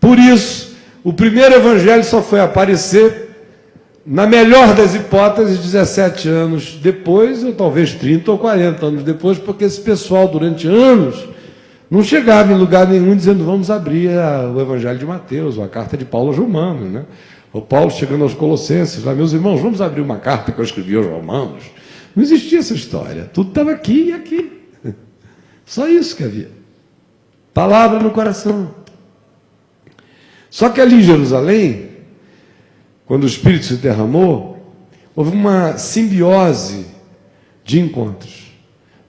Por isso, o primeiro evangelho só foi aparecer, na melhor das hipóteses, 17 anos depois, ou talvez 30 ou 40 anos depois, porque esse pessoal, durante anos, não chegava em lugar nenhum dizendo: vamos abrir o evangelho de Mateus, ou a carta de Paulo aos Romanos, né? O Paulo chegando aos Colossenses, lá, meus irmãos, vamos abrir uma carta que eu escrevi aos Romanos. Não existia essa história, tudo estava aqui e aqui. Só isso que havia. Palavra no coração. Só que ali em Jerusalém, quando o Espírito se derramou, houve uma simbiose de encontros.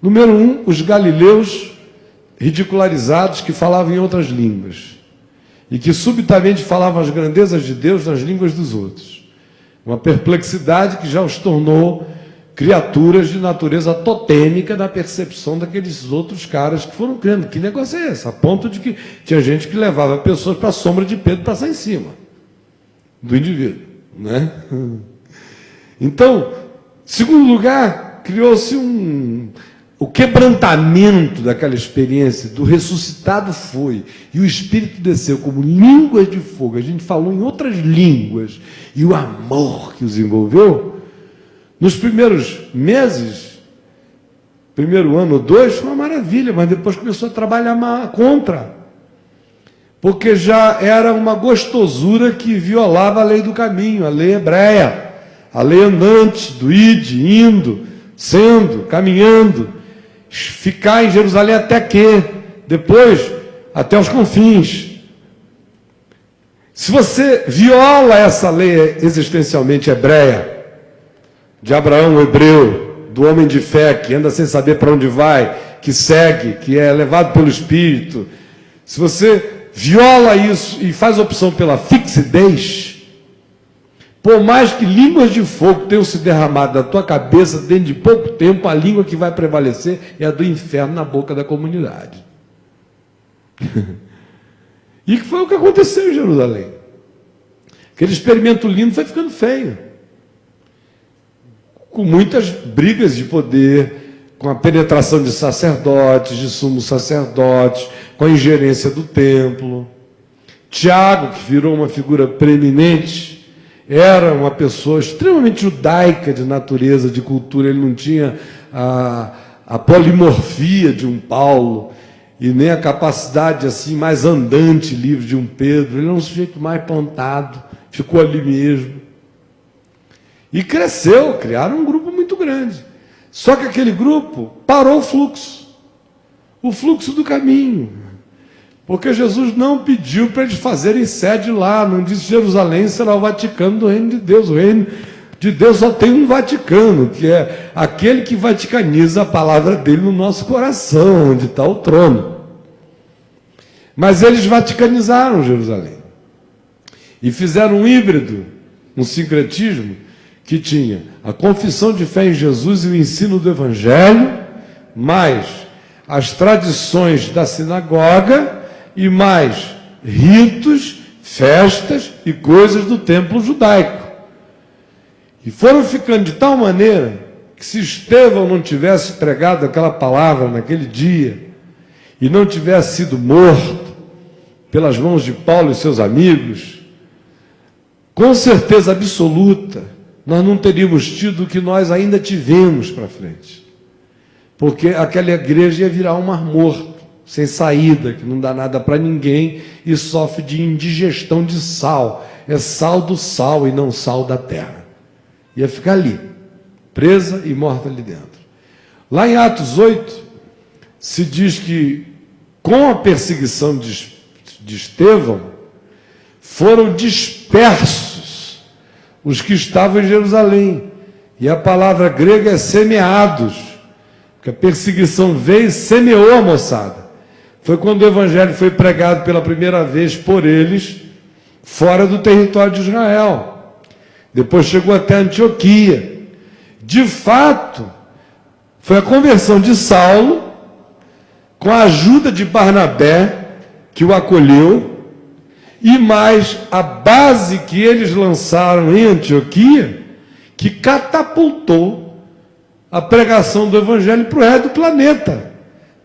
Número 1, os galileus ridicularizados que falavam em outras línguas e que subitamente falavam as grandezas de Deus nas línguas dos outros. Uma perplexidade que já os tornou criaturas de natureza totêmica na percepção daqueles outros caras que foram crendo. Que negócio é esse? A ponto de que tinha gente que levava pessoas para a sombra de Pedro passar em cima do indivíduo, né? Então, segundo lugar, criou-se o quebrantamento daquela experiência do ressuscitado foi, e o Espírito desceu como línguas de fogo. A gente falou em outras línguas, e o amor que os envolveu, nos primeiros meses, primeiro ano ou dois, foi uma maravilha, mas depois começou a trabalhar contra, porque já era uma gostosura que violava a lei do caminho, a lei hebreia, a lei andante, do ide, indo, sendo, caminhando, ficar em Jerusalém até que, depois, até os confins. Se você viola essa lei existencialmente hebreia, de Abraão, o hebreu, do homem de fé, que anda sem saber para onde vai, que segue, que é levado pelo Espírito, se você viola isso e faz opção pela fixidez, por mais que línguas de fogo tenham se derramado da tua cabeça, dentro de pouco tempo, a língua que vai prevalecer é a do inferno na boca da comunidade. E que foi o que aconteceu em Jerusalém. Aquele experimento lindo foi ficando feio, com muitas brigas de poder, com a penetração de sacerdotes, de sumos sacerdotes, com a ingerência do templo. Tiago, que virou uma figura preeminente, era uma pessoa extremamente judaica de natureza, de cultura. Ele não tinha a polimorfia de um Paulo e nem a capacidade assim mais andante, livre de um Pedro. Ele era um sujeito mais plantado, ficou ali mesmo. E cresceu, criaram um grupo muito grande. Só que aquele grupo parou o fluxo do caminho. Porque Jesus não pediu para eles fazerem sede lá, não disse Jerusalém será o Vaticano do reino de Deus. O reino de Deus só tem um Vaticano, que é aquele que vaticaniza a palavra dele no nosso coração, onde está o trono. Mas eles vaticanizaram Jerusalém e fizeram um híbrido, um sincretismo, que tinha a confissão de fé em Jesus e o ensino do Evangelho, mais as tradições da sinagoga e mais ritos, festas e coisas do templo judaico. E foram ficando de tal maneira que, se Estevão não tivesse pregado aquela palavra naquele dia e não tivesse sido morto pelas mãos de Paulo e seus amigos, com certeza absoluta, nós não teríamos tido o que nós ainda tivemos para frente. Porque aquela igreja ia virar um mar morto, sem saída, que não dá nada para ninguém e sofre de indigestão de sal. É sal do sal e não sal da terra. Ia ficar ali, presa e morta ali dentro. Lá em Atos 8, se diz que com a perseguição de Estevão, foram dispersos os que estavam em Jerusalém. E a palavra grega é semeados, porque a perseguição veio e semeou a moçada. Foi quando o evangelho foi pregado pela primeira vez por eles, fora do território de Israel. Depois chegou até Antioquia. De fato, foi a conversão de Saulo, com a ajuda de Barnabé, que o acolheu, e mais a base que eles lançaram em Antioquia, que catapultou a pregação do evangelho para o resto do planeta.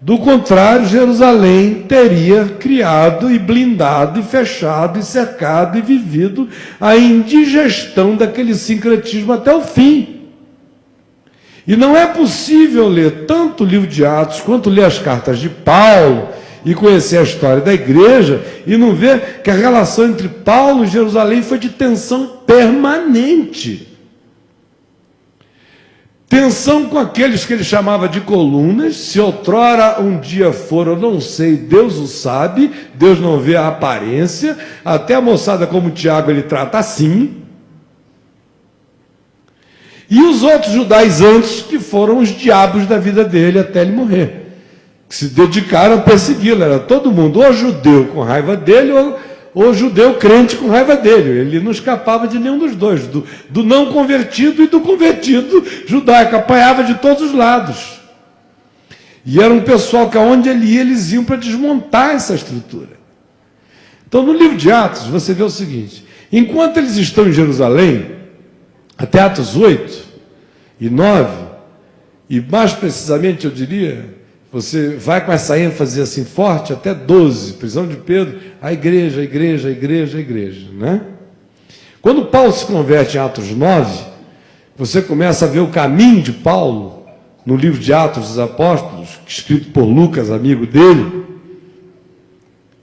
Do contrário, Jerusalém teria criado e blindado e fechado e cercado e vivido a indigestão daquele sincretismo até o fim. E não é possível ler tanto o livro de Atos quanto ler as cartas de Paulo e conhecer a história da igreja e não ver que a relação entre Paulo e Jerusalém foi de tensão permanente. Tensão com aqueles que ele chamava de colunas. Se outrora um dia for, eu não sei, Deus o sabe, Deus não vê a aparência, até a moçada como Tiago ele trata assim. E os outros judaizantes que foram os diabos da vida dele até ele morrer, que se dedicaram a persegui-lo. Era todo mundo, ou judeu com raiva dele, ou judeu crente com raiva dele. Ele não escapava de nenhum dos dois, do não convertido e do convertido judaico, apanhava de todos os lados. E era um pessoal que aonde ele ia, eles iam para desmontar essa estrutura. Então, no livro de Atos, você vê o seguinte: enquanto eles estão em Jerusalém, até Atos 8 e 9, e mais precisamente eu diria, você vai com essa ênfase assim forte, até 12, prisão de Pedro, a igreja, a igreja, a igreja, a igreja, né? Quando Paulo se converte em Atos 9, você começa a ver o caminho de Paulo, no livro de Atos dos Apóstolos, escrito por Lucas, amigo dele,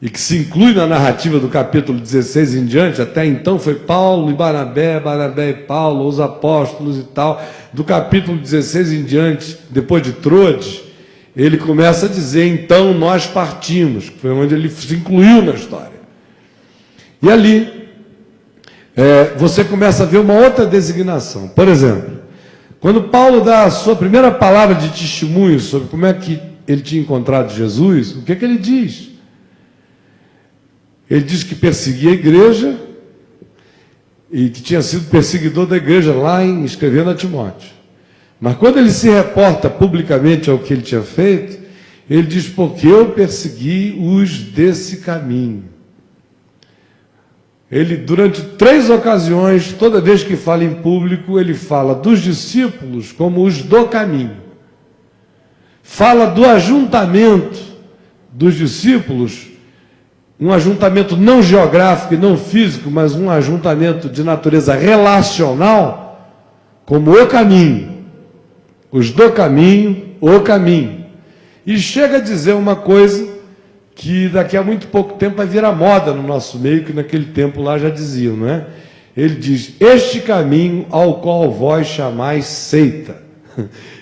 e que se inclui na narrativa do capítulo 16 em diante. Até então foi Paulo e Barnabé, Barnabé e Paulo, os apóstolos e tal. Do capítulo 16 em diante, depois de Troade, ele começa a dizer, então nós partimos, que foi onde ele se incluiu na história. E ali, você começa a ver uma outra designação. Por exemplo, quando Paulo dá a sua primeira palavra de testemunho sobre como é que ele tinha encontrado Jesus, o que é que ele diz? Ele diz que perseguia a igreja e que tinha sido perseguidor da igreja lá escrevendo a Timóteo. Mas quando ele se reporta publicamente ao que ele tinha feito, ele diz, porque eu persegui os desse caminho. Ele, durante 3 ocasiões, toda vez que fala em público, ele fala dos discípulos como os do caminho. Fala do ajuntamento dos discípulos, um ajuntamento não geográfico e não físico, mas um ajuntamento de natureza relacional, como o caminho. Os do caminho, o caminho. E chega a dizer uma coisa que daqui a muito pouco tempo vai virar moda no nosso meio, que naquele tempo lá já diziam, não é? Ele diz, este caminho ao qual vós chamais seita.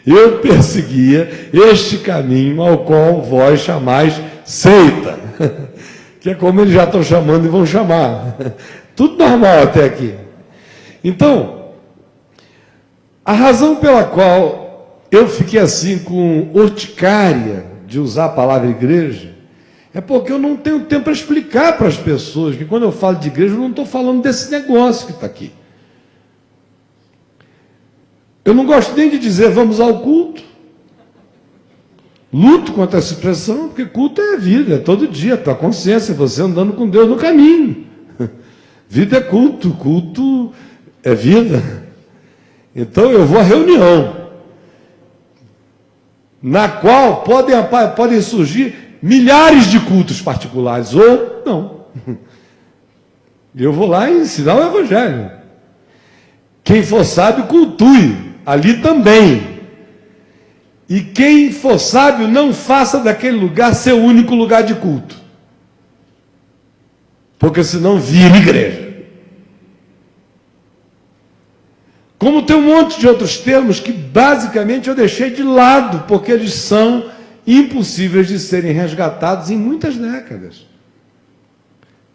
Eu perseguia este caminho ao qual vós chamais seita. Que é como eles já estão chamando e vão chamar. Tudo normal até aqui. Então, a razão pela qual eu fiquei assim com urticária de usar a palavra igreja, é porque eu não tenho tempo para explicar para as pessoas que quando eu falo de igreja, eu não estou falando desse negócio que está aqui. Eu não gosto nem de dizer vamos ao culto. Luto contra essa expressão, porque culto é vida, é todo dia, tua consciência, você andando com Deus no caminho. Vida é culto, culto é vida. Então eu vou à reunião, na qual podem surgir milhares de cultos particulares, ou não. Eu vou lá ensinar o Evangelho. Quem for sábio, cultue, ali também. E quem for sábio, não faça daquele lugar seu único lugar de culto. Porque senão vira igreja. Como tem um monte de outros termos que basicamente eu deixei de lado, porque eles são impossíveis de serem resgatados em muitas décadas.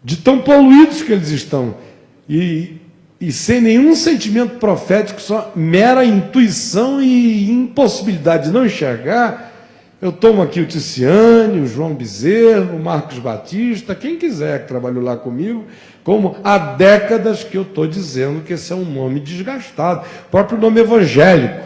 De tão poluídos que eles estão. E sem nenhum sentimento profético, só mera intuição e impossibilidade de não enxergar, eu tomo aqui o Ticiane, o João Bezerro, o Marcos Batista, quem quiser que trabalhou lá comigo, como há décadas que eu estou dizendo que esse é um nome desgastado, o próprio nome evangélico.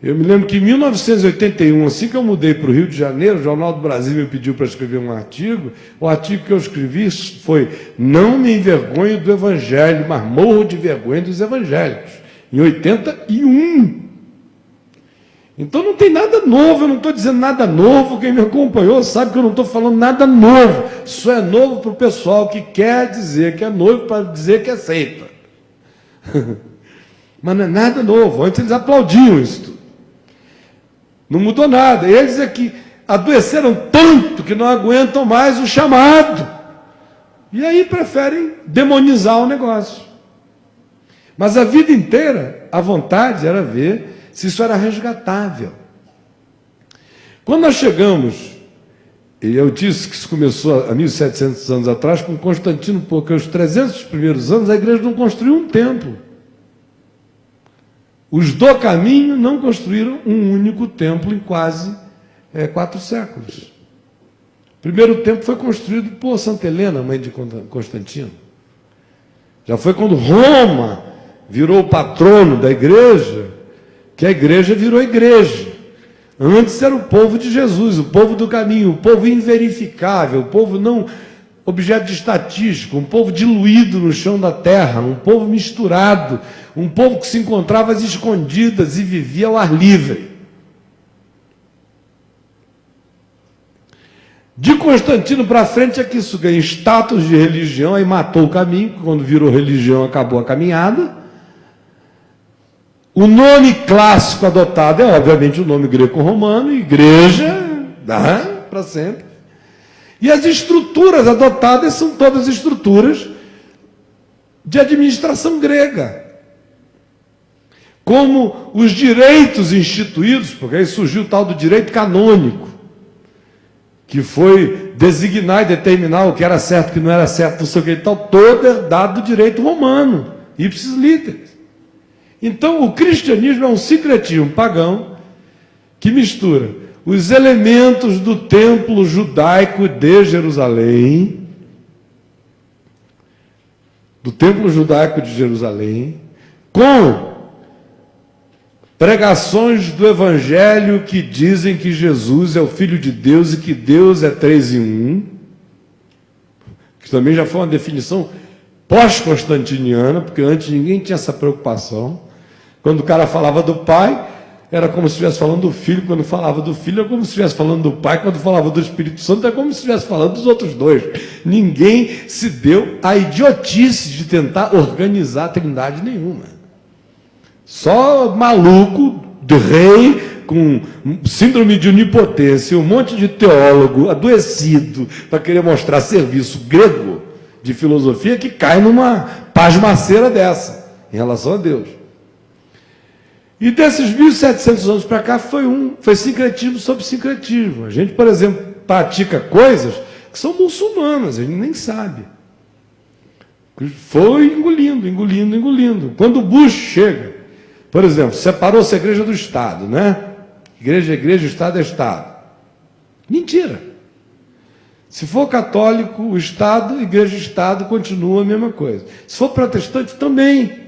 Eu me lembro que em 1981, assim que eu mudei para o Rio de Janeiro, o Jornal do Brasil me pediu para escrever um artigo. O artigo que eu escrevi foi "Não me envergonho do Evangelho, mas morro de vergonha dos evangélicos", em 81. Então não tem nada novo, eu não estou dizendo nada novo, quem me acompanhou sabe que eu não estou falando nada novo. Isso é novo para o pessoal que quer dizer que é noivo para dizer que é seita. Mas não é nada novo, antes eles aplaudiam isso tudo. Não mudou nada, eles é que adoeceram tanto que não aguentam mais o chamado. E aí preferem demonizar o negócio. Mas a vida inteira, a vontade era ver se isso era resgatável. Quando nós chegamos, e eu disse que isso começou há 1.700 anos atrás, com Constantino, porque os 300 primeiros anos a igreja não construiu um templo. Os do caminho não construíram um único templo em quase 4 séculos. O primeiro templo foi construído por Santa Helena, mãe de Constantino. Já foi quando Roma virou o patrono da igreja, que a igreja virou igreja. Antes era o povo de Jesus, o povo do caminho, o povo inverificável, o povo não objeto de estatística, um povo diluído no chão da terra, um povo misturado, um povo que se encontrava às escondidas e vivia ao ar livre. De Constantino para frente é que isso ganha status de religião, aí matou o caminho, quando virou religião acabou a caminhada. O nome clássico adotado é, obviamente, o nome greco-romano, igreja, para sempre. E as estruturas adotadas são todas estruturas de administração grega. Como os direitos instituídos, porque aí surgiu o tal do direito canônico, que foi designar e determinar o que era certo, o que não era certo, não sei o que e tal, todo herdado do direito romano, ipsis literis. Então, o cristianismo é um sincretismo pagão que mistura os elementos do templo judaico de Jerusalém, com pregações do Evangelho que dizem que Jesus é o Filho de Deus e que Deus é 3 em 1, que também já foi uma definição pós-constantiniana, porque antes ninguém tinha essa preocupação. Quando o cara falava do Pai, era como se estivesse falando do Filho. Quando falava do Filho, era como se estivesse falando do Pai. Quando falava do Espírito Santo, é como se estivesse falando dos outros dois. Ninguém se deu a idiotice de tentar organizar a trindade nenhuma. Só maluco, de rei, com síndrome de onipotência, um monte de teólogo adoecido para querer mostrar serviço grego de filosofia que cai numa pasmaceira dessa, em relação a Deus. E desses 1.700 anos para cá foi sincretismo sobre sincretismo. A gente, por exemplo, pratica coisas que são muçulmanas, a gente nem sabe. Foi engolindo. Quando o Bush chega, por exemplo, separou-se a igreja do Estado, né? Igreja é igreja, Estado é Estado. Mentira. Se for católico, o Estado, igreja e Estado continua a mesma coisa. Se for protestante, também.